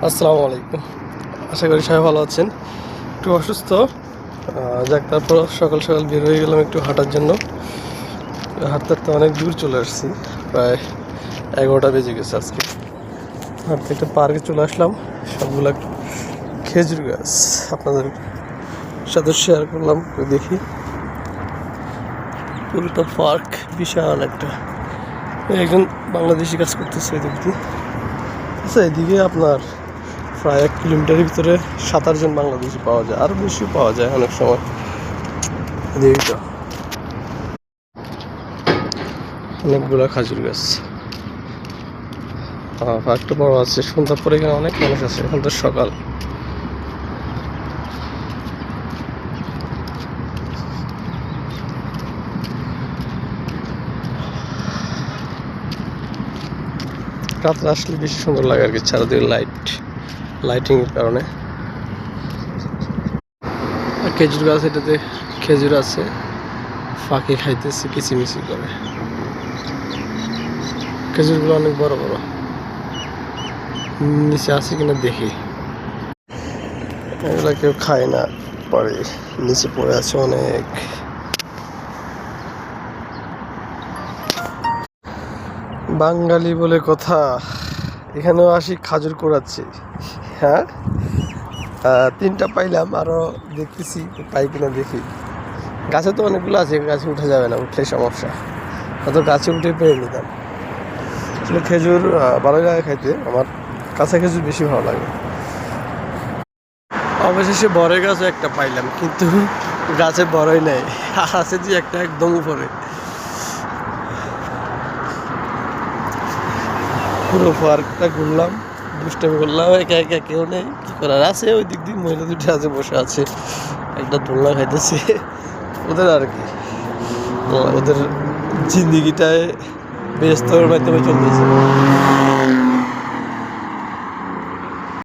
আসসালামু আলাইকুম। আশা করি সবাই ভালো আছেন। একটু অসুস্থ, যাক তারপর সকাল সকাল বের হয়ে গেলাম একটু হাঁটার জন্য। হাঁটতে হাঁটতে অনেক দূর চলে আসছি, প্রায় 11টা বেজে গেছে আজকে। হাঁটতে একটা পার্কে চলে আসলাম, সবগুলা খেজুর গাছ আপনাদের সাথে শেয়ার করলাম। দেখি পুরোটা পার্ক বিশাল একটা। একজন বাংলাদেশি কাজ করতেছে এদিক দিয়ে। আচ্ছা, এদিকে আপনার প্রায় 1 কিলোমিটারের ভিতরে 7-8 জন বাংলাদেশি পাওয়া যায়, আরও বেশিও পাওয়া যায় অনেক সময়। এদিকে অনেকগুলো খাজুর গাছ, একটা বড় আছে। সন্ধ্যার পরে এখানে অনেক মানুষ আছে, এখন তো সকাল। রাত্রে আসলে বেশি সুন্দর লাগে আর কি, চারদিকে লাইটিং এর কারণে। খেজুর গাছ, এটাতে খেজুর আছে, ফাঁকে খাইতেছে কিচিমিচি করে। খেজুরগুলো অনেক বড় বড়। নিচে আছে কিনা দেখি। এগুলা কেউ খায় না, পরে নিচে পড়ে আছে অনেক। বাঙালি বলে কথা, এখানেও আসি খাজুর কুড়াচ্ছি। হ্যাঁ, 3টা পাইলাম, আরো দেখতেছি পাই কিনা দেখি। গাছে তো অনেকগুলো আছে, গাছে উঠে যাবে না, উঠলে সমস্যা। অত গাছে উঠে পেয়ে নিতাম। আসলে খেজুর ভালো লাগে খাইতে, আমার কাঁচা খেজুর বেশি ভালো লাগে। অবশেষে বড়ই গাছও একটা পাইলাম, কিন্তু গাছে বড়ই নেই, আছে যে একটা একদম উপরে। পুরো পার্কটা ঘুরলাম, দুষ্টামি করলাম, একা একা কেউ নেই, কি করার। আছে ওই দিক দিয়ে মহিলা দুটো আছে, বসে আছে, একটা দোলনা খাইতেছে। ওদের আর কি, ওদের জিন্দিগিটায় ব্যস্তর মাধ্যমে চলতেছে।